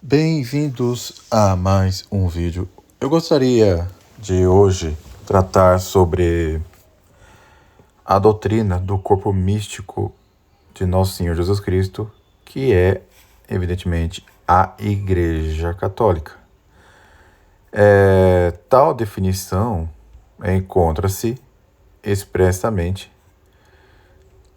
Bem-vindos a mais um vídeo. Eu gostaria de hoje tratar sobre a doutrina do corpo místico de Nosso Senhor Jesus Cristo, que é, evidentemente, a Igreja Católica. Tal definição encontra-se expressamente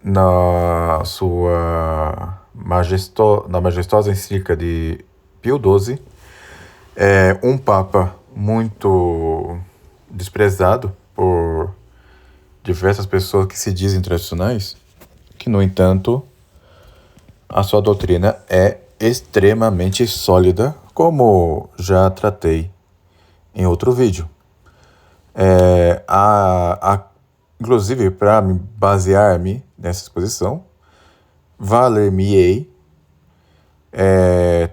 na sua majestosa encíclica de Pio XII, um papa muito desprezado por diversas pessoas que se dizem tradicionais, que, no entanto, a sua doutrina é extremamente sólida, como já tratei em outro vídeo. Inclusive, para basear-me nessa exposição, valer-me-ei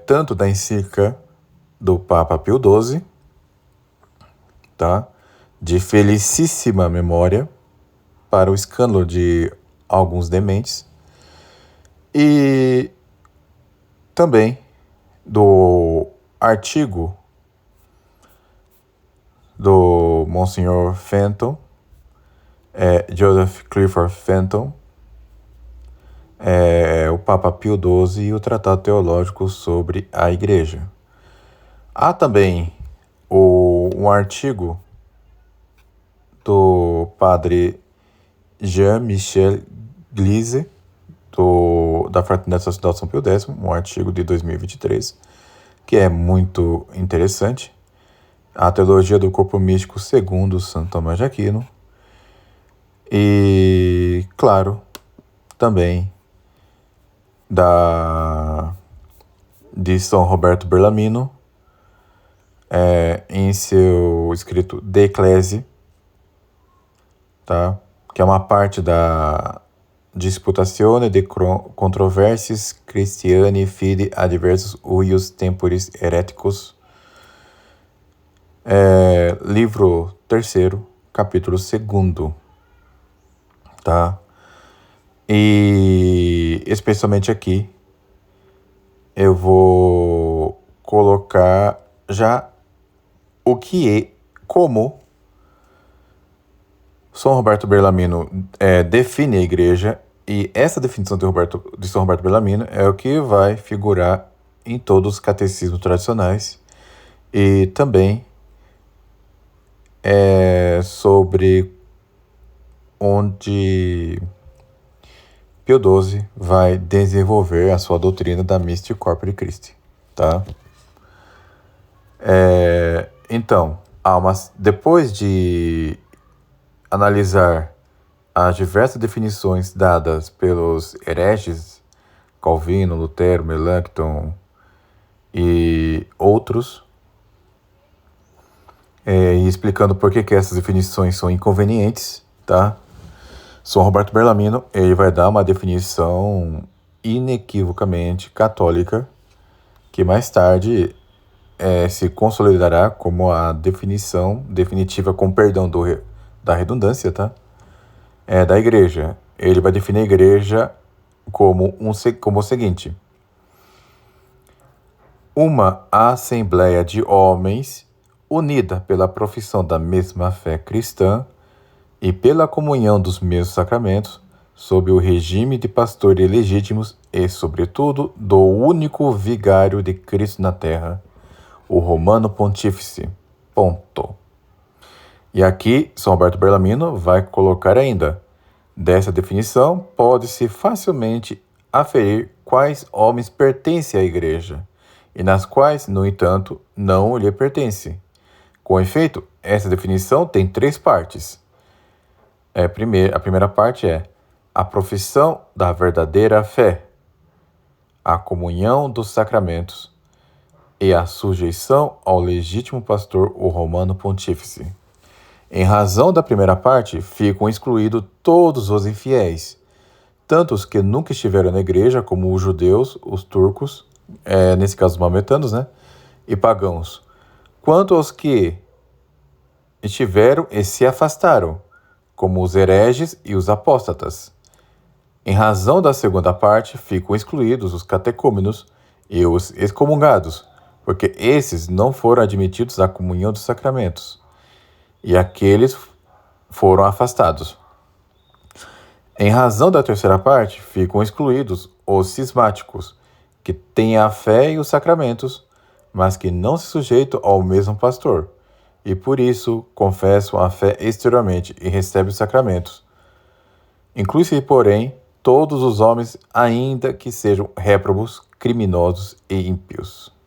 tanto da encíclica do Papa Pio XII, tá? De felicíssima memória, para o escândalo de alguns dementes, e também do artigo do Monsenhor Fenton, Joseph Clifford Fenton, o Papa Pio XII e o Tratado Teológico sobre a Igreja. Há também um artigo do padre Jean-Michel Glise, da Fraternidade Social São Pio X, um artigo de 2023, que é muito interessante. A Teologia do Corpo Místico segundo Santo Tomás de Aquino. E, claro, também de São Roberto Bellarmino, em seu escrito De Ecclesi, tá? Que é uma parte da Disputazione de Controversias Christiani Fide Adversus Uius Temporis Hereticus, livro 3º, capítulo 2º, tá? E especialmente aqui eu vou colocar já o que é, como São Roberto Bellarmino define a igreja, e essa definição de São Roberto Bellarmino é o que vai figurar em todos os catecismos tradicionais, e também sobre onde Pio XII vai desenvolver a sua doutrina da Mystic Corpore Christi, tá? Então, depois de analisar as diversas definições dadas pelos hereges, Calvino, Lutero, Melanchthon e outros, e explicando por que essas definições são inconvenientes, tá? São Roberto Bellarmino, ele vai dar uma definição inequivocamente católica, que mais tarde se consolidará como a definição definitiva, com perdão da redundância, tá? Da igreja. Ele vai definir a igreja como o seguinte: uma assembleia de homens unida pela profissão da mesma fé cristã e pela comunhão dos mesmos sacramentos, sob o regime de pastores legítimos e, sobretudo, do único vigário de Cristo na terra, o Romano Pontífice. Ponto. E aqui, São Roberto Bellarmino vai colocar ainda: dessa definição, pode-se facilmente aferir quais homens pertencem à igreja, e nas quais, no entanto, não lhe pertence. Com efeito, essa definição tem 3 partes. A primeira parte é a profissão da verdadeira fé, a comunhão dos sacramentos e a sujeição ao legítimo pastor, o Romano Pontífice. Em razão da primeira parte, ficam excluídos todos os infiéis, tanto os que nunca estiveram na igreja, como os judeus, os turcos, nesse caso os maometanos, né, e pagãos, quanto aos que estiveram e se afastaram, como os hereges e os apóstatas. Em razão da segunda parte, ficam excluídos os catecúmenos e os excomungados, porque esses não foram admitidos à comunhão dos sacramentos, e aqueles foram afastados. Em razão da terceira parte, ficam excluídos os cismáticos, que têm a fé e os sacramentos, mas que não se sujeitam ao mesmo pastor, e por isso confessam a fé exteriormente e recebem os sacramentos. Inclui-se, porém, todos os homens, ainda que sejam réprobos, criminosos e ímpios.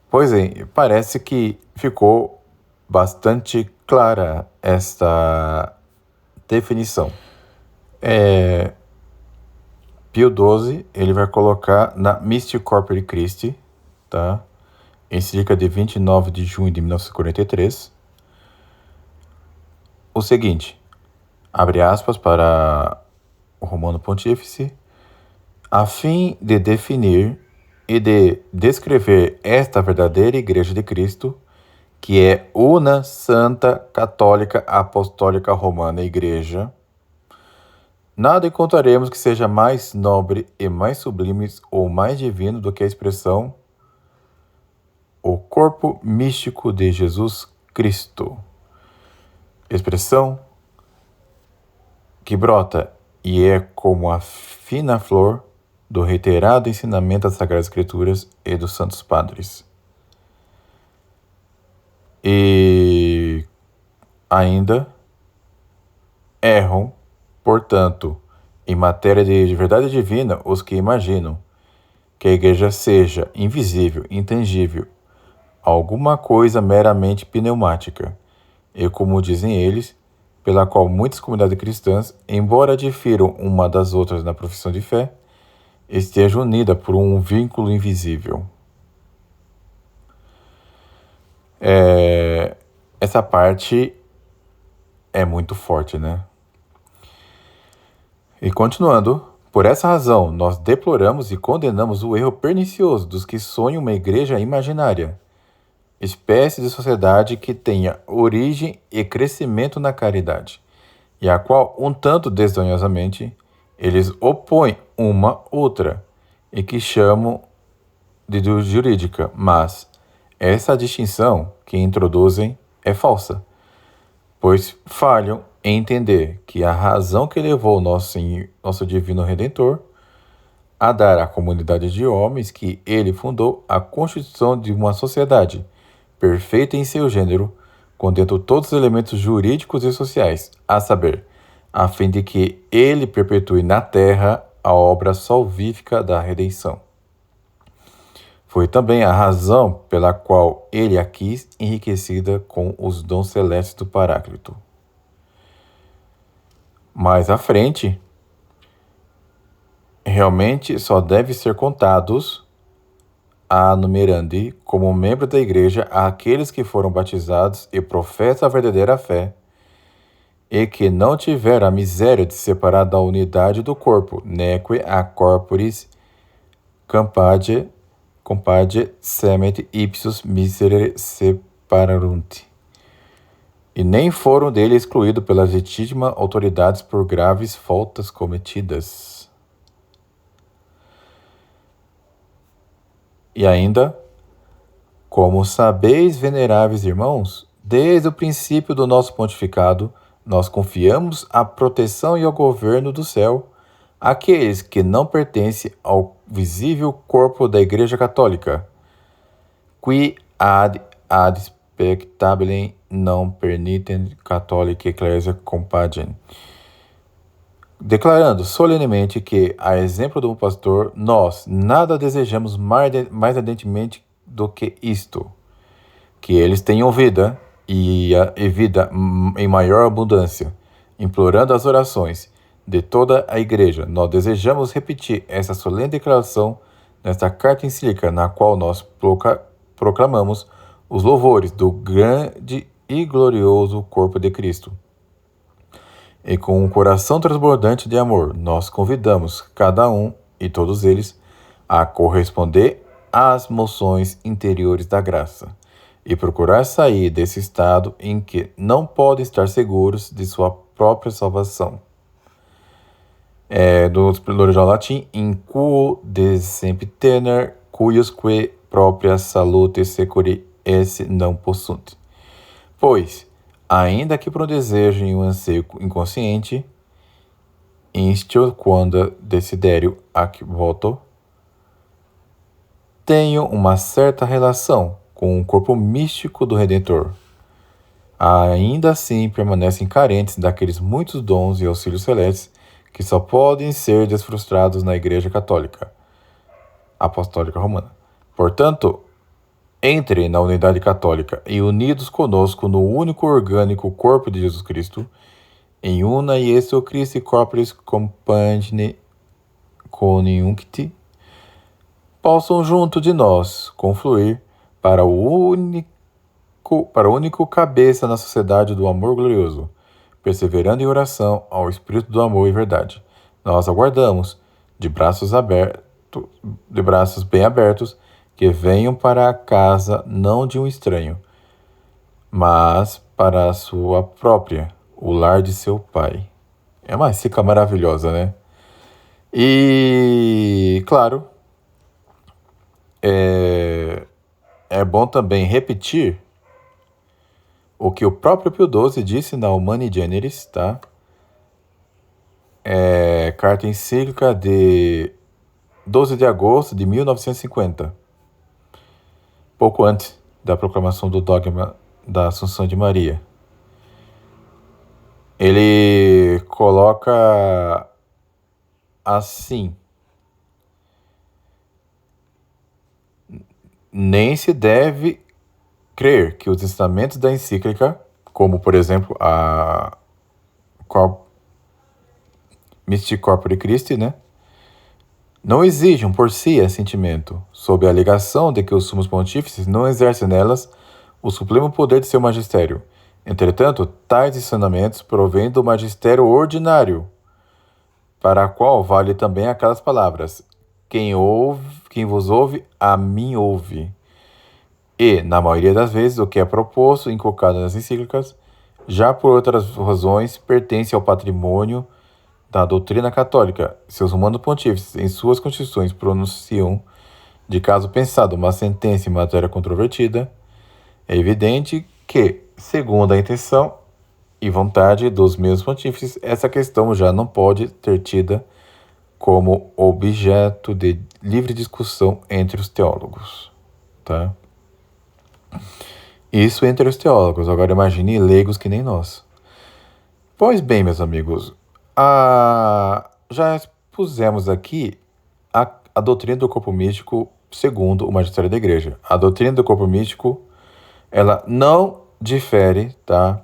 Pois é, parece que ficou bastante clara esta definição. Pio XII, ele vai colocar na Mystic Corpore Christi, tá? Encíclica de 29 de junho de 1943, o seguinte, abre aspas para o Romano Pontífice, a fim de definir e de descrever esta verdadeira Igreja de Cristo, que é una, santa, católica, apostólica, romana Igreja, nada encontraremos que seja mais nobre e mais sublime ou mais divino do que a expressão o corpo místico de Jesus Cristo. Expressão que brota e é como a fina flor do reiterado ensinamento das Sagradas Escrituras e dos Santos Padres. E ainda erram, portanto, em matéria de verdade divina, os que imaginam que a Igreja seja invisível, intangível, alguma coisa meramente pneumática, e como dizem eles, pela qual muitas comunidades cristãs, embora difiram uma das outras na profissão de fé, estejam unidas por um vínculo invisível. Essa parte é muito forte, né? E continuando, por essa razão, nós deploramos e condenamos o erro pernicioso dos que sonham uma igreja imaginária, espécie de sociedade que tenha origem e crescimento na caridade, e a qual, um tanto desdenhosamente, eles opõem uma outra, e que chamam de jurídica, mas essa distinção que introduzem é falsa, pois falham em entender que a razão que levou nosso Divino Redentor a dar à comunidade de homens que ele fundou a constituição de uma sociedade perfeita em seu gênero, contendo todos os elementos jurídicos e sociais, a saber, a fim de que ele perpetue na terra a obra salvífica da redenção. Foi também a razão pela qual ele a quis enriquecida com os dons celestes do Paráclito. Mais à frente, realmente só deve ser contados a numerandi como membro da Igreja aqueles que foram batizados e professam a verdadeira fé e que não tiveram a miséria de separar da unidade do corpo, neque a corporis compade semet ipsus miserere separarunt, e nem foram dele excluídos pelas legítimas autoridades por graves faltas cometidas. E ainda, como sabeis, veneráveis irmãos, desde o princípio do nosso pontificado, nós confiamos a proteção e ao governo do céu àqueles que não pertencem ao visível corpo da Igreja Católica, qui ad spectabilem non pernitem catholica ecclesia compagem, declarando solenemente que, a exemplo do pastor, nós nada desejamos mais ardentemente do que isto, que eles tenham vida e vida em maior abundância, implorando as orações de toda a Igreja. Nós desejamos repetir essa solene declaração nesta carta encíclica, na qual nós proclamamos os louvores do grande e glorioso corpo de Cristo. E com um coração transbordante de amor, nós convidamos cada um e todos eles a corresponder às moções interiores da graça e procurar sair desse estado em que não podem estar seguros de sua própria salvação. do original latim, in quo de sempiterner, cuiusque propria salute securi esse não possunt. Pois, ainda que por um desejo e um anseio inconsciente, instio quando desiderio ac voto, tenho uma certa relação com o corpo místico do Redentor. Ainda assim permanecem carentes daqueles muitos dons e auxílios celestes que só podem ser desfrustrados na Igreja Católica Apostólica Romana. Portanto, entrem na unidade católica e unidos conosco no único orgânico corpo de Jesus Cristo, em una Iesu Christi corporis compagine coniuncti, possam junto de nós confluir para o único cabeça na sociedade do amor glorioso, perseverando em oração ao Espírito do amor e verdade. Nós aguardamos, de braços bem abertos, que venham para a casa não de um estranho, mas para a sua própria, o lar de seu pai. É uma encíclica maravilhosa, né? E, claro, é bom também repetir o que o próprio Pio XII disse na Humani Generis, tá? Carta encíclica de 12 de agosto de 1950, pouco antes da proclamação do dogma da Assunção de Maria. Ele coloca assim: nem se deve crer que os ensinamentos da encíclica, como por exemplo a Mystic Corpore Christi, né, não exijam por si assentimento, sob a alegação de que os sumos pontífices não exercem nelas o supremo poder de seu magistério. Entretanto, tais ensinamentos provêm do magistério ordinário, para a qual vale também aquelas palavras: quem vos ouve, a mim ouve. E, na maioria das vezes, o que é proposto e inculcado nas encíclicas, já por outras razões, pertence ao patrimônio da doutrina católica. Seus humanos pontífices, em suas constituições, pronunciam, de caso pensado, uma sentença em matéria controvertida. É evidente que, segundo a intenção e vontade dos meus pontífices, essa questão já não pode ter tida como objeto de livre discussão entre os teólogos, tá? Isso entre os teólogos. Agora imagine leigos que nem nós. Pois bem, meus amigos, já expusemos aqui a doutrina do corpo místico segundo o magistério da Igreja. A doutrina do corpo místico, ela não difere, tá,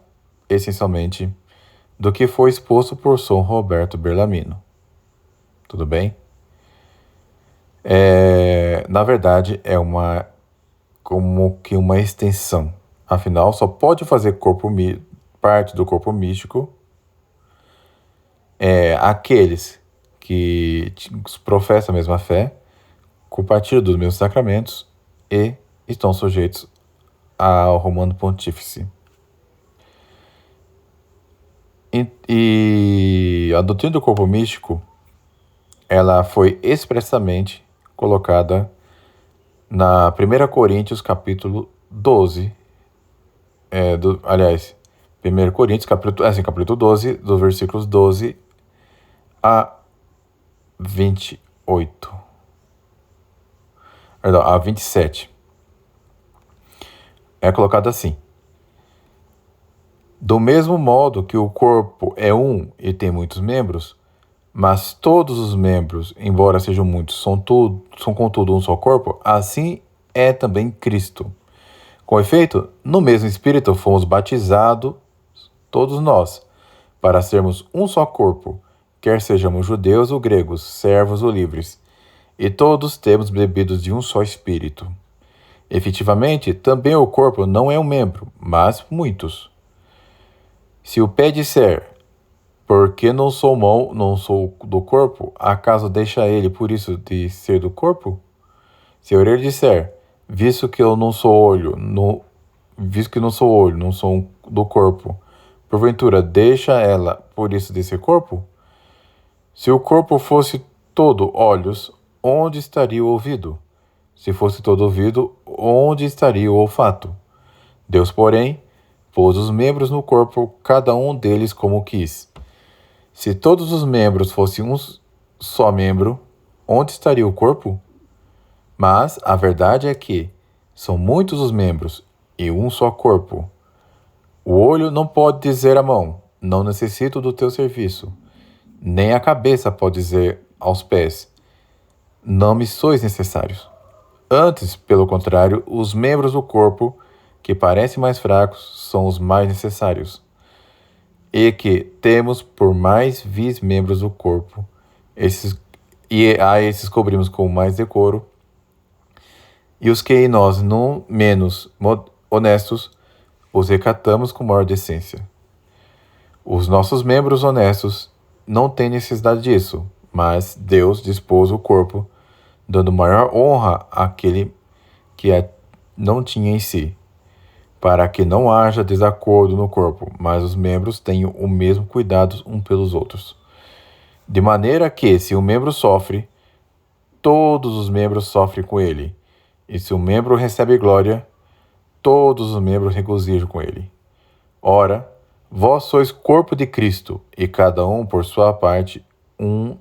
essencialmente, do que foi exposto por São Roberto Bellarmino. Tudo bem? Na verdade, é como que uma extensão. Afinal, só pode fazer parte do corpo místico aqueles que professam a mesma fé, compartilham dos mesmos sacramentos e estão sujeitos ao Romano Pontífice. E a doutrina do corpo místico, ela foi expressamente colocada na 1 Coríntios capítulo 12, 1 Coríntios capítulo 12, dos versículos 12 a 28. Perdão, a 27. É colocado assim: do mesmo modo que o corpo é um e tem muitos membros, mas todos os membros, embora sejam muitos, são contudo um só corpo, assim é também Cristo. Com efeito, no mesmo Espírito fomos batizados, todos nós, para sermos um só corpo, quer sejamos judeus ou gregos, servos ou livres, e todos temos bebido de um só Espírito. Efetivamente, também o corpo não é um membro, mas muitos. Se o pé disser, porque não sou mão, não sou do corpo, acaso deixa ele por isso de ser do corpo? Se a orelha disser, visto que não sou olho, não sou do corpo, porventura deixa ela por isso de ser corpo? Se o corpo fosse todo olhos, onde estaria o ouvido? Se fosse todo ouvido, onde estaria o olfato? Deus, porém, pôs os membros no corpo, cada um deles como quis. Se todos os membros fossem um só membro, onde estaria o corpo? Mas a verdade é que são muitos os membros e um só corpo. O olho não pode dizer à mão: não necessito do teu serviço. Nem a cabeça pode dizer aos pés: não me sois necessários. Antes, pelo contrário, os membros do corpo, que parecem mais fracos, são os mais necessários. E que temos por mais vis membros do corpo, esses cobrimos com mais decoro, e os que em nós não menos honestos, os recatamos com maior decência. Os nossos membros honestos não têm necessidade disso, mas Deus dispôs o corpo, dando maior honra àquele que a não tinha em si, para que não haja desacordo no corpo, mas os membros tenham o mesmo cuidado uns pelos outros. De maneira que, se um membro sofre, todos os membros sofrem com ele. E se um membro recebe glória, todos os membros regozijam com ele. Ora, vós sois corpo de Cristo, e cada um, por sua parte, um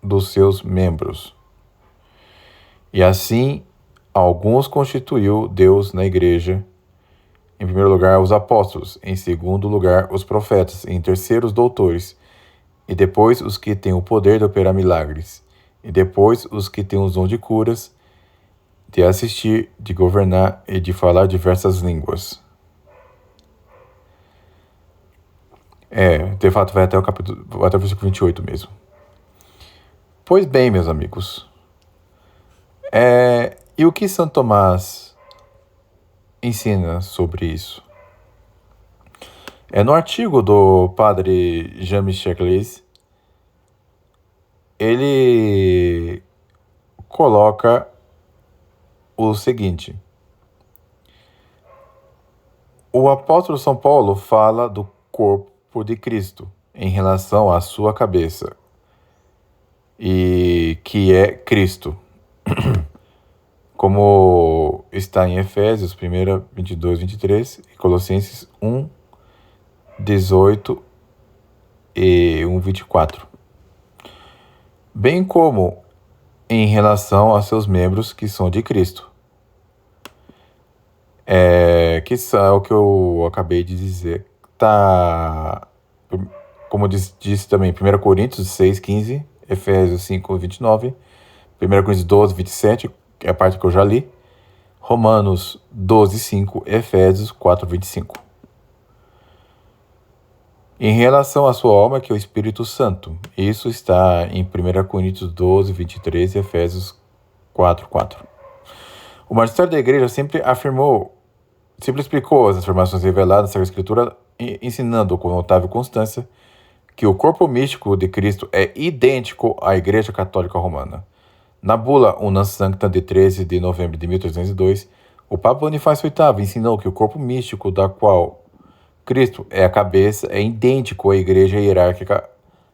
dos seus membros. E assim, alguns constituiu Deus na igreja: em primeiro lugar, os apóstolos; em segundo lugar, os profetas; em terceiro, os doutores; e depois, os que têm o poder de operar milagres; e depois, os que têm os dons de curas, de assistir, de governar e de falar diversas línguas. De fato, vai até o versículo 28 mesmo. Pois bem, meus amigos, e o que Santo Tomás ensina sobre isso? No artigo do padre Jean-Michel Gleizes, ele coloca o seguinte: o apóstolo São Paulo fala do corpo de Cristo em relação à sua cabeça, e que é Cristo, como está em Efésios 1, 22, 23 e Colossenses 1, 18 e 1, 24. Bem como em relação a seus membros que são de Cristo. Que é o que eu acabei de dizer. Como disse também, 1 Coríntios 6, 15, Efésios 5, 29, 1 Coríntios 12, 27, que é a parte que eu já li, Romanos 12, 5, Efésios 4, 25. Em relação à sua alma, que é o Espírito Santo, isso está em 1 Coríntios 12, 23 e Efésios 4, 4. O magistério da igreja sempre explicou as afirmações reveladas na Sagrada Escritura, ensinando com notável constância que o corpo místico de Cristo é idêntico à Igreja Católica Romana. Na bula Unam Sanctam de 13 de novembro de 1302, o Papa Bonifácio VIII ensinou que o corpo místico da qual Cristo é a cabeça é idêntico à Igreja Hierárquica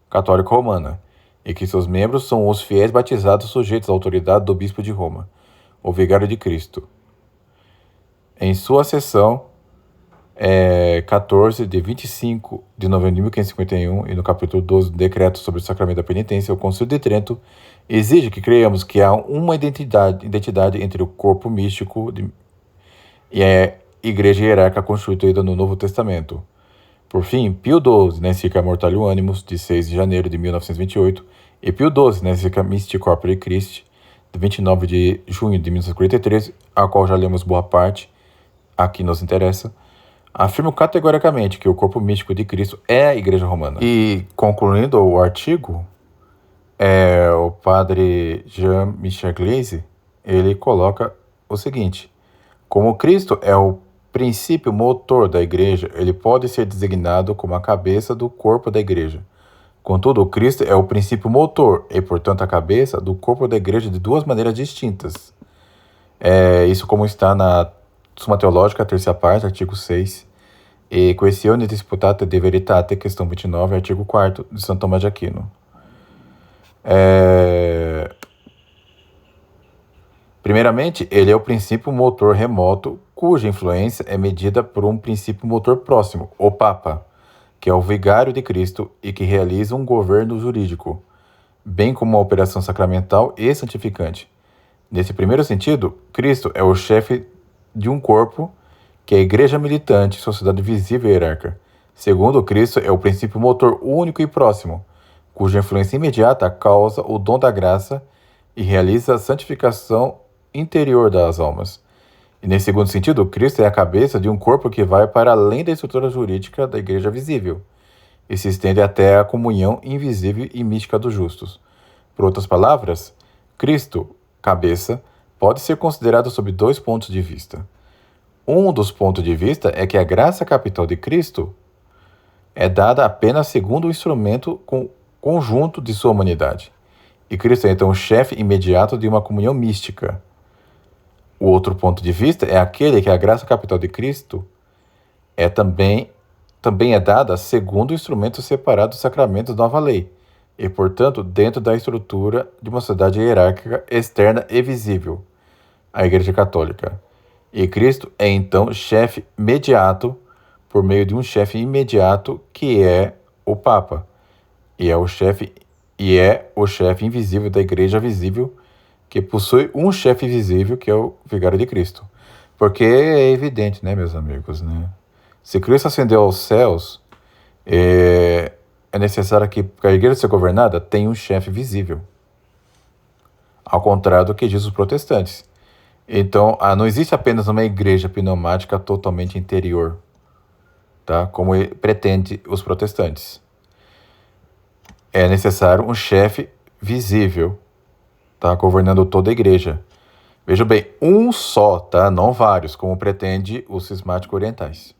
Católica Romana, e que seus membros são os fiéis batizados sujeitos à autoridade do Bispo de Roma, o Vigário de Cristo. Em sua sessão 14 de 25 de novembro de 1551 e no capítulo 12 do Decreto sobre o Sacramento da Penitência, o Concílio de Trento exige que creiamos que há uma identidade entre o corpo místico e a Igreja Hierárquica constituída no Novo Testamento. Por fim, Pio XII, na encíclica Mortalium Animus, de 6 de janeiro de 1928, e Pio XII, na encíclica Mystic Corpore Christi, de 29 de junho de 1943, a qual já lemos boa parte, aqui nos interessa, afirmam categoricamente que o corpo místico de Cristo é a Igreja Romana. E, concluindo o artigo, o padre Jean-Michel Gleizes, ele coloca o seguinte: como Cristo é o princípio motor da Igreja, ele pode ser designado como a cabeça do corpo da Igreja. Contudo, Cristo é o princípio motor e, portanto, a cabeça do corpo da Igreja de duas maneiras distintas. Isso como está na Summa Theologica, terceira parte, artigo 6, e Questione disputate de veritate, questão 29, artigo 4 de Santo Tomás de Aquino. Primeiramente, ele é o princípio motor remoto, cuja influência é medida por um princípio motor próximo, o Papa, que é o vigário de Cristo e que realiza um governo jurídico, bem como uma operação sacramental e santificante. Nesse primeiro sentido, Cristo é o chefe de um corpo, que é a igreja militante, sociedade visível e hierárquica. Segundo, Cristo é o princípio motor único e próximo, cuja influência imediata causa o dom da graça e realiza a santificação interior das almas. E nesse segundo sentido, Cristo é a cabeça de um corpo que vai para além da estrutura jurídica da igreja visível e se estende até a comunhão invisível e mística dos justos. Por outras palavras, Cristo, cabeça, pode ser considerado sob dois pontos de vista. Um dos pontos de vista é que a graça capital de Cristo é dada apenas segundo o instrumento conjunto de sua humanidade. E Cristo é então o chefe imediato de uma comunhão mística. O outro ponto de vista é aquele que a graça capital de Cristo também é dada segundo o instrumento separado dos sacramentos da nova lei, e, portanto, dentro da estrutura de uma sociedade hierárquica externa e visível, a Igreja Católica. E Cristo é, então, chefe mediato por meio de um chefe imediato que é o Papa, e é o chefe invisível da Igreja visível, que possui um chefe visível, que é o vigário de Cristo. Porque é evidente, né, meus amigos, né? Se Cristo ascendeu aos céus, é necessário que a igreja seja governada tenha um chefe visível. Ao contrário do que diz os protestantes. Então, não existe apenas uma igreja pneumática totalmente interior, tá? Como pretende os protestantes. É necessário um chefe visível, tá? Governando toda a igreja. Veja bem, um só, tá? Não vários, como pretende os cismáticos orientais.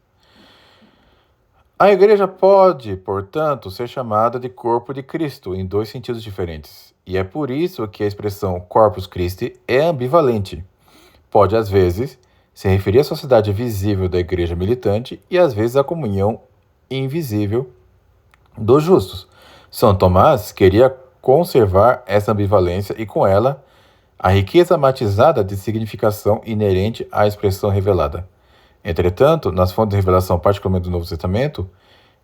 A igreja pode, portanto, ser chamada de corpo de Cristo em dois sentidos diferentes. E é por isso que a expressão Corpus Christi é ambivalente. Pode, às vezes, se referir à sociedade visível da igreja militante e, às vezes, à comunhão invisível dos justos. São Tomás queria conservar essa ambivalência e, com ela, a riqueza matizada de significação inerente à expressão revelada. Entretanto, nas fontes de revelação, particularmente do Novo Testamento,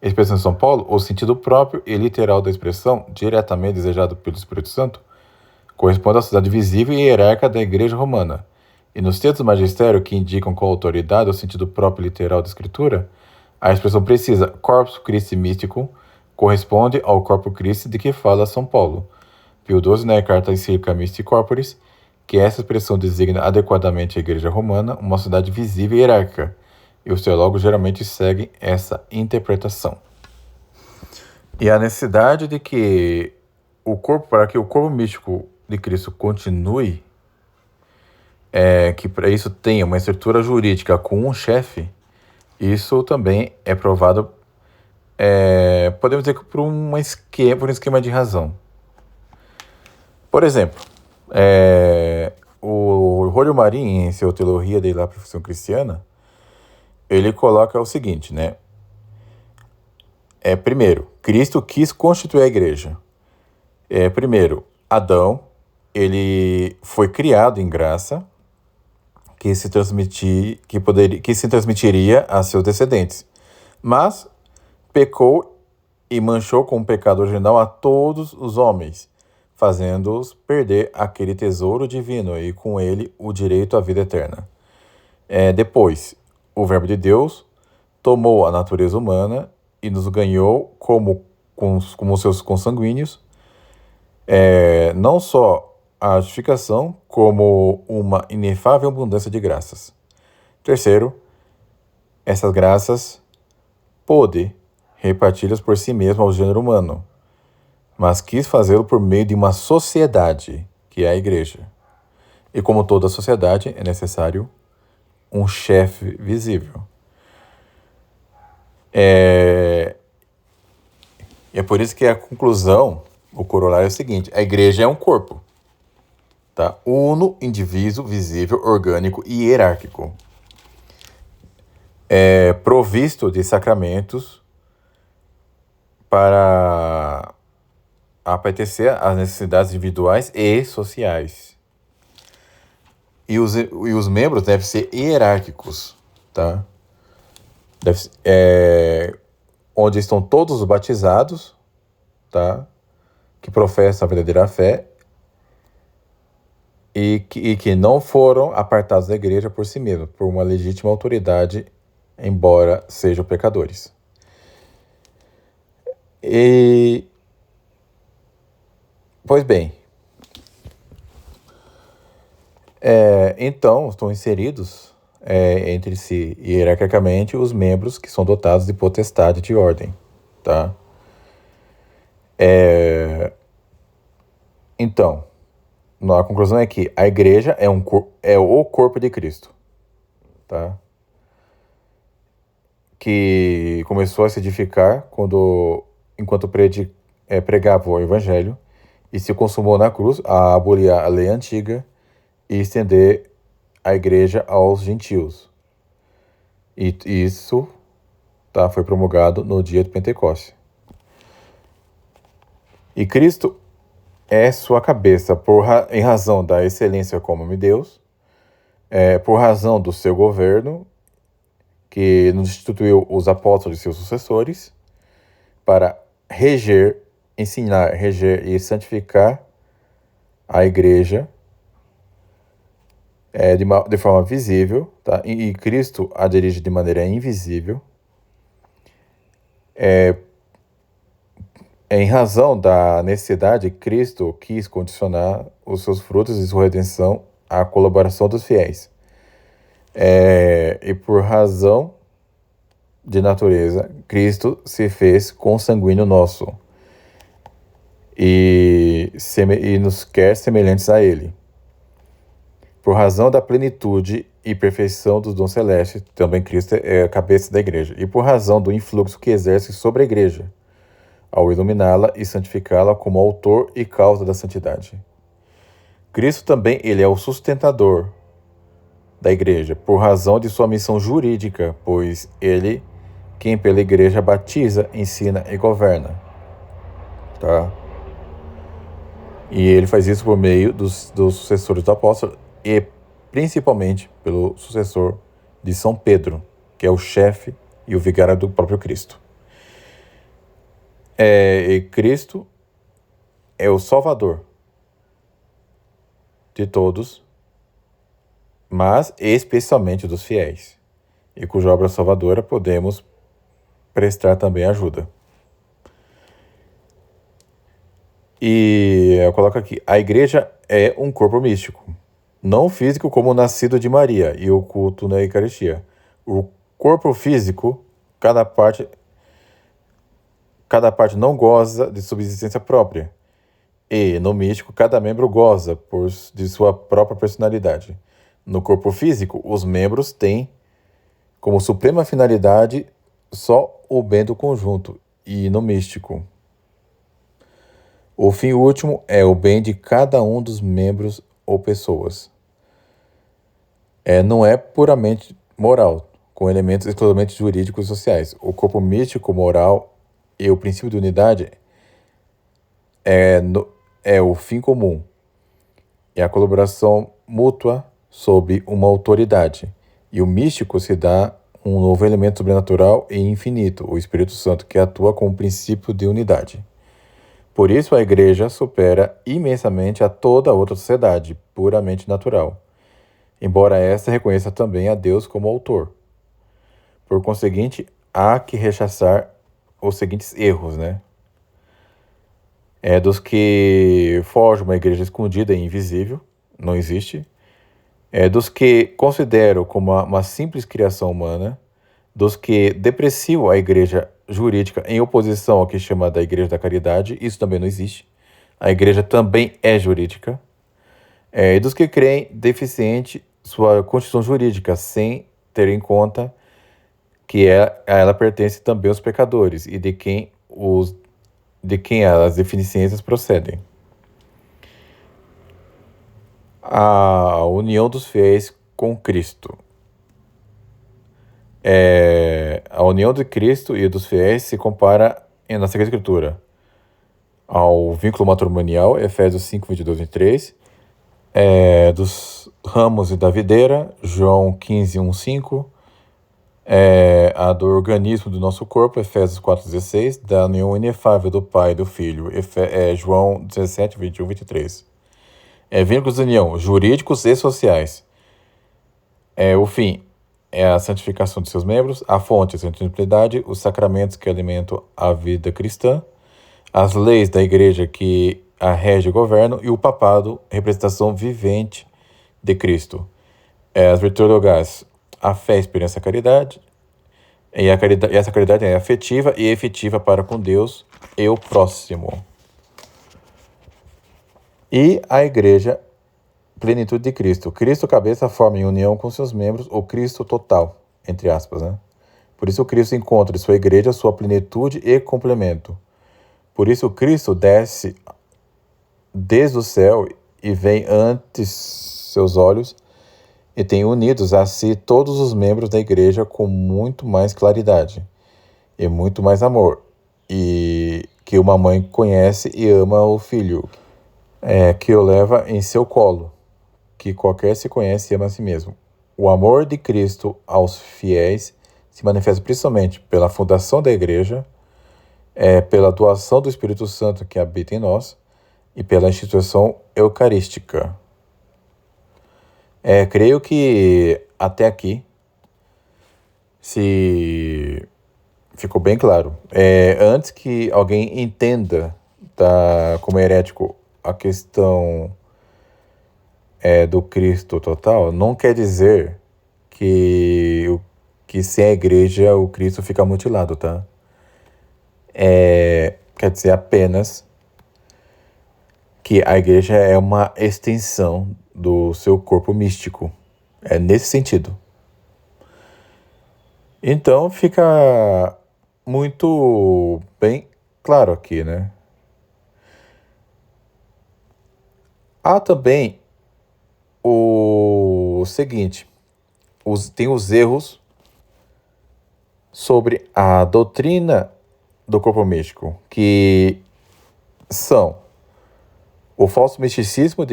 a expressão de São Paulo, o sentido próprio e literal da expressão, diretamente desejado pelo Espírito Santo, corresponde à sociedade visível e hierárquica da Igreja Romana. E nos textos do magistério que indicam com autoridade o sentido próprio e literal da Escritura, a expressão precisa Corpus Christi Mysticum corresponde ao Corpus Christi de que fala São Paulo. Pio XII, na Carta Encíclica Mystici Corporis, que essa expressão designa adequadamente a Igreja Romana, uma sociedade visível e hierárquica, e os teólogos geralmente seguem essa interpretação. E a necessidade de que para que o corpo místico de Cristo continue, que para isso tenha uma estrutura jurídica com um chefe, isso também é provado, podemos dizer que por um esquema de razão. Por exemplo, o Rolho Marim, em seu Teologia da Profissão Cristiana, ele coloca o seguinte, né? Primeiro, Cristo quis constituir a igreja. Primeiro, Adão, ele foi criado em graça, que se transmitiria a seus descendentes. Mas pecou e manchou com o pecado original a todos os homens, fazendo-os perder aquele tesouro divino e com ele o direito à vida eterna. Depois, o Verbo de Deus tomou a natureza humana e nos ganhou como seus consanguíneos, não só a justificação, como uma inefável abundância de graças. Terceiro, essas graças pôde reparti-las por si mesmo ao gênero humano, mas quis fazê-lo por meio de uma sociedade, que é a igreja. E como toda sociedade, é necessário um chefe visível. E é por isso que a conclusão, o corolário é o seguinte: a igreja é um corpo, tá? Uno, indivíduo, visível, orgânico e hierárquico. Provisto de sacramentos para a apetecer às necessidades individuais e sociais. E os membros devem ser hierárquicos, tá? Onde estão todos os batizados, tá? Que professam a verdadeira fé e que não foram apartados da igreja por si mesmos, por uma legítima autoridade, embora sejam pecadores. Pois bem, então estão inseridos entre si, hierarquicamente, os membros que são dotados de potestade de ordem, tá? Então, a conclusão é que a igreja é o corpo de Cristo, tá? Que começou a se edificar enquanto pregava o evangelho e se consumou na cruz a abolir a lei antiga e estender a igreja aos gentios. E isso, tá, foi promulgado no dia de Pentecostes. E Cristo é sua cabeça em razão da excelência como homem Deus, por razão do seu governo, que nos instituiu os apóstolos e seus sucessores, para ensinar, reger e santificar a igreja de forma visível, tá? E Cristo a dirige de maneira invisível, em razão da necessidade, Cristo quis condicionar os seus frutos e sua redenção à colaboração dos fiéis. E por razão de natureza, Cristo se fez consanguíneo nosso e nos quer semelhantes a Ele. Por razão da plenitude e perfeição dos dons celestes, também Cristo é a cabeça da igreja. E por razão do influxo que exerce sobre a igreja, ao iluminá-la e santificá-la como autor e causa da santidade. Cristo também ele é o sustentador da igreja, por razão de sua missão jurídica, pois ele, quem pela igreja batiza, ensina e governa. Tá? E ele faz isso por meio dos sucessores do apóstolo e principalmente pelo sucessor de São Pedro, que é o chefe e o vigário do próprio Cristo. E Cristo é o Salvador de todos, mas especialmente dos fiéis, e cuja obra salvadora podemos prestar também ajuda. E eu coloco aqui, a igreja é um corpo místico, não físico como o nascido de Maria e o culto na Eucaristia. O corpo físico, cada parte não goza de subsistência própria. E, no místico, cada membro goza de sua própria personalidade. No corpo físico, os membros têm como suprema finalidade só o bem do conjunto. E no místico, o fim último é o bem de cada um dos membros ou pessoas. Não é puramente moral, com elementos exclusivamente jurídicos e sociais. O corpo místico, moral e o princípio de unidade é o fim comum. É a colaboração mútua sob uma autoridade. E o místico se dá um novo elemento sobrenatural e infinito, o Espírito Santo, que atua como princípio de unidade. Por isso a igreja supera imensamente a toda outra sociedade, puramente natural, embora esta reconheça também a Deus como autor. Por conseguinte, há que rechaçar os seguintes erros, né? Dos que forjam uma igreja escondida e invisível, não existe. Dos que consideram como uma simples criação humana, dos que depreciam a igreja jurídica em oposição ao que chama da igreja da caridade, isso também não existe. A igreja também é jurídica. E dos que creem deficiente sua constituição jurídica, sem ter em conta que a ela pertence também aos pecadores e de quem as deficiências procedem. A união dos fiéis com Cristo. A união de Cristo e dos fiéis se compara na Sagrada Escritura ao vínculo matrimonial, Efésios 5, 22 e 23, dos ramos e da videira, João 15, 1, 5, a do organismo do nosso corpo, Efésios 4, 16, da união inefável do Pai e do Filho, João 17, 21, 23. Vínculos de união jurídicos e sociais. O fim é a santificação de seus membros, a fonte, a santidade, os sacramentos que alimentam a vida cristã, as leis da igreja que a rege e governam, e o papado, representação vivente de Cristo. As virtudes teologais, a fé, a esperança e a caridade. E essa caridade é afetiva e efetiva para com Deus e o próximo. E a igreja, plenitude de Cristo. Cristo, cabeça, forma em união com seus membros, o Cristo total, entre aspas, né? Por isso Cristo encontra em sua igreja sua plenitude e complemento. Por isso Cristo desce desde o céu e vem ante seus olhos e tem unidos a si todos os membros da igreja com muito mais claridade e muito mais amor, e que uma mãe conhece e ama o filho, que o leva em seu colo, que qualquer se conhece e ama a si mesmo. O amor de Cristo aos fiéis se manifesta principalmente pela fundação da igreja, pela doação do Espírito Santo que habita em nós e pela instituição eucarística. Creio que até aqui se ficou bem claro. Antes que alguém entenda como herético a questão do Cristo total, não quer dizer que sem a igreja o Cristo fica mutilado, tá? Quer dizer apenas que a igreja é uma extensão do seu corpo místico. É nesse sentido. Então fica muito bem claro aqui, né? Há também o seguinte, tem os erros sobre a doutrina do corpo místico, que são o falso misticismo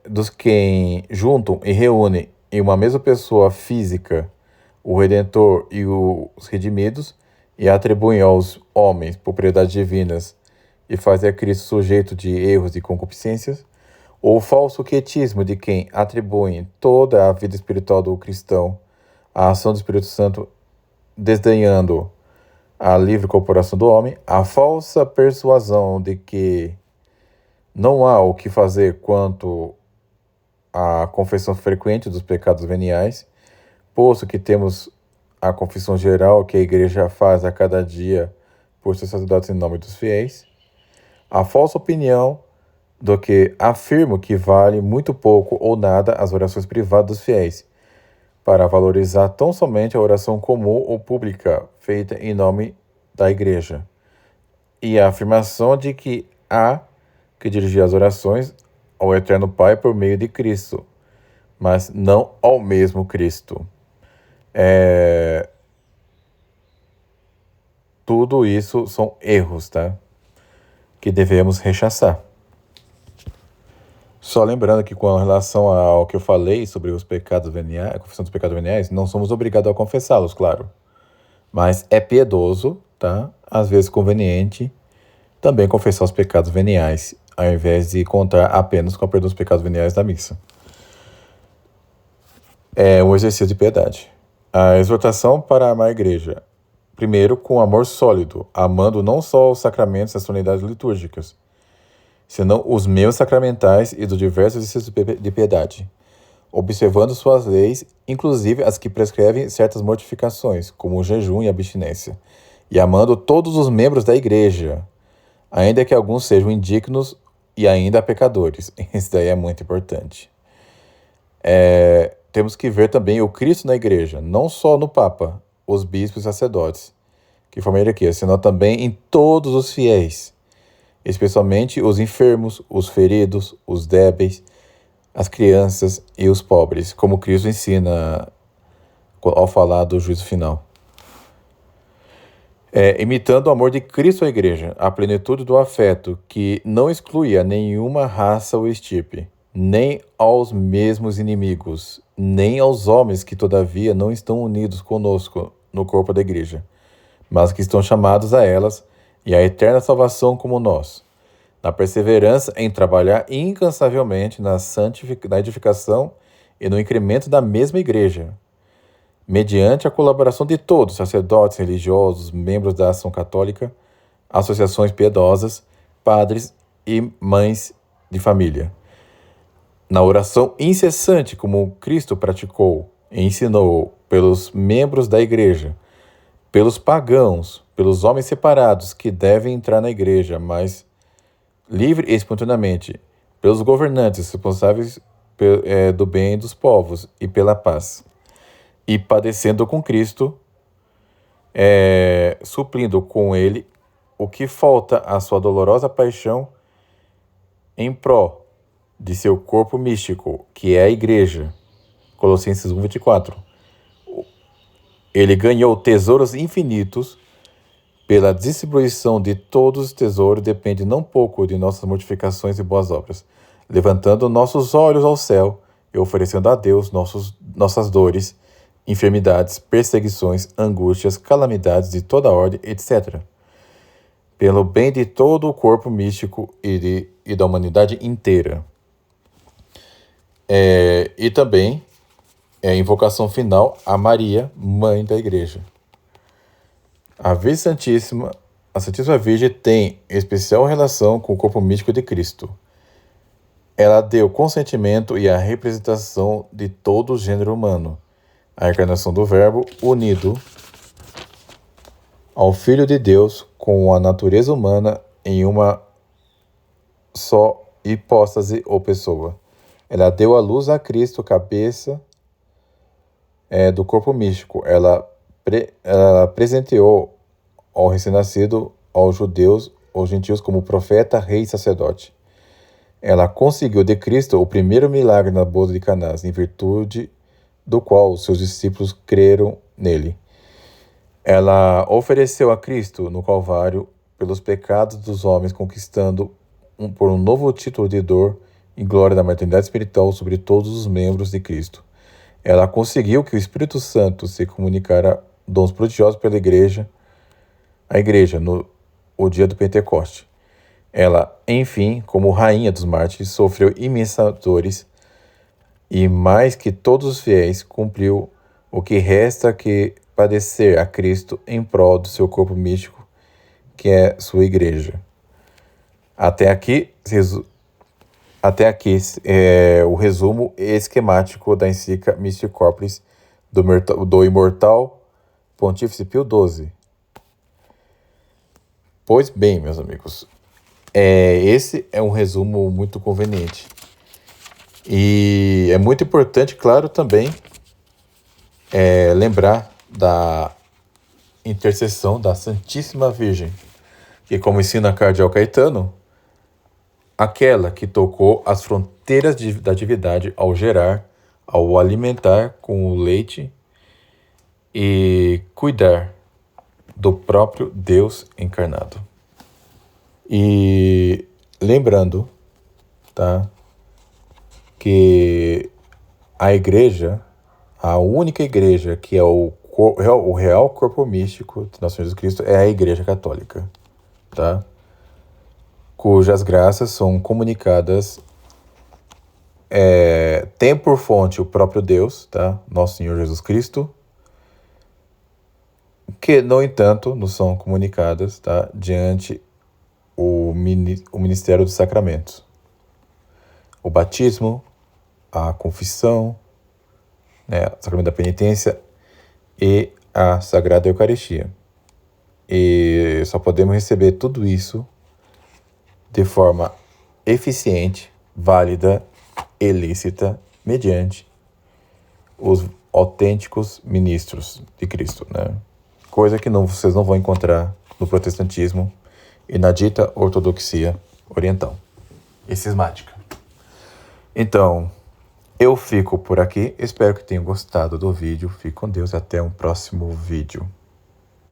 dos quem juntam e reúnem em uma mesma pessoa física o Redentor e os redimidos e atribuem aos homens propriedades divinas e fazem a Cristo sujeito de erros e concupiscências, ou o falso quietismo de quem atribuem toda a vida espiritual do cristão à ação do Espírito Santo, desdenhando a livre corporação do homem, a falsa persuasão de que não há o que fazer quanto à confissão frequente dos pecados veniais, posto que temos a confissão geral que a igreja faz a cada dia por seus sacerdotes em nome dos fiéis. A falsa opinião do que afirmo que vale muito pouco ou nada as orações privadas dos fiéis, para valorizar tão somente a oração comum ou pública feita em nome da igreja. E a afirmação de que há que dirigir as orações ao Eterno Pai por meio de Cristo, mas não ao mesmo Cristo. Tudo isso são erros, tá? Que devemos rechaçar. Só lembrando que com relação ao que eu falei sobre os pecados veniais, a confissão dos pecados veniais, não somos obrigados a confessá-los, claro. Mas é piedoso, tá? Às vezes conveniente, também confessar os pecados veniais, ao invés de contar apenas com a perdão dos pecados veniais da missa. É um exercício de piedade. A exortação para amar a igreja. Primeiro, com amor sólido, amando não só os sacramentos e as solenidades litúrgicas, senão os meios sacramentais e dos diversos exercícios de piedade, observando suas leis, inclusive as que prescrevem certas mortificações, como o jejum e a abstinência, e amando todos os membros da igreja, ainda que alguns sejam indignos e ainda pecadores. Isso daí é muito importante. Temos que ver também o Cristo na igreja, não só no Papa, os bispos e sacerdotes, que formam a hierarquia, senão também em todos os fiéis, especialmente os enfermos, os feridos, os débeis, as crianças e os pobres, como Cristo ensina ao falar do juízo final. imitando o amor de Cristo à igreja, a plenitude do afeto, que não exclui a nenhuma raça ou estirpe, nem aos mesmos inimigos, nem aos homens que, todavia, não estão unidos conosco no corpo da igreja, mas que estão chamados a elas e à eterna salvação como nós, na perseverança em trabalhar incansavelmente na edificação e no incremento da mesma igreja, mediante a colaboração de todos, sacerdotes, religiosos, membros da ação católica, associações piedosas, padres e mães de família. Na oração incessante como Cristo praticou e ensinou pelos membros da igreja, pelos pagãos, pelos homens separados que devem entrar na igreja, mas livre e espontaneamente, pelos governantes responsáveis do bem dos povos e pela paz, e padecendo com Cristo, suprindo com ele o que falta à sua dolorosa paixão em pró de seu corpo místico, que é a igreja. Colossenses 1:24. Ele ganhou tesouros infinitos. Pela distribuição de todos os tesouros depende não pouco de nossas mortificações e boas obras, levantando nossos olhos ao céu e oferecendo a Deus nossas dores, enfermidades, perseguições, angústias, calamidades de toda ordem, etc. Pelo bem de todo o corpo místico e da humanidade inteira. E também a invocação final a Maria, Mãe da Igreja. A Santíssima Virgem tem especial relação com o corpo místico de Cristo. Ela deu consentimento e a representação de todo o gênero humano, a encarnação do Verbo unido ao Filho de Deus com a natureza humana em uma só hipóstase ou pessoa. Ela deu à luz a Cristo, cabeça do corpo místico. Ela presenteou ao recém-nascido, aos judeus, aos gentios, como profeta, rei e sacerdote. Ela conseguiu de Cristo o primeiro milagre na boda de Caná, em virtude do qual os seus discípulos creram nele. Ela ofereceu a Cristo no Calvário pelos pecados dos homens, conquistando por um novo título de dor e glória da maternidade espiritual sobre todos os membros de Cristo. Ela conseguiu que o Espírito Santo se comunicara dons prodigiosos pela igreja, no dia do Pentecoste. Ela, enfim, como rainha dos mártires, sofreu imensas dores e, mais que todos os fiéis, cumpriu o que resta que padecer a Cristo em prol do seu corpo místico, que é sua igreja. Até aqui o resumo esquemático da encíclica Mystic Corporis do imortal Pontífice Pio XII. Pois bem, meus amigos, esse é um resumo muito conveniente. E é muito importante, claro, também lembrar da intercessão da Santíssima Virgem, que, como ensina Cardeal Caetano, aquela que tocou as fronteiras da divindade ao gerar, ao alimentar com o leite e cuidar do próprio Deus encarnado. E lembrando, tá, que a igreja, a única igreja que é o real corpo místico de nosso Jesus Cristo é a Igreja Católica, tá? Cujas graças são comunicadas, tem por fonte o próprio Deus, tá? Nosso Senhor Jesus Cristo, que, no entanto, nos são comunicadas, tá? Diante o ministério dos sacramentos. O batismo, a confissão, o sacramento da penitência e a Sagrada Eucaristia. E só podemos receber tudo isso de forma eficiente, válida e lícita, mediante os autênticos ministros de Cristo, né? Coisa que vocês não vão encontrar no protestantismo e na dita ortodoxia oriental e cismática. Então, eu fico por aqui. Espero que tenham gostado do vídeo. Fique com Deus. Até um próximo vídeo.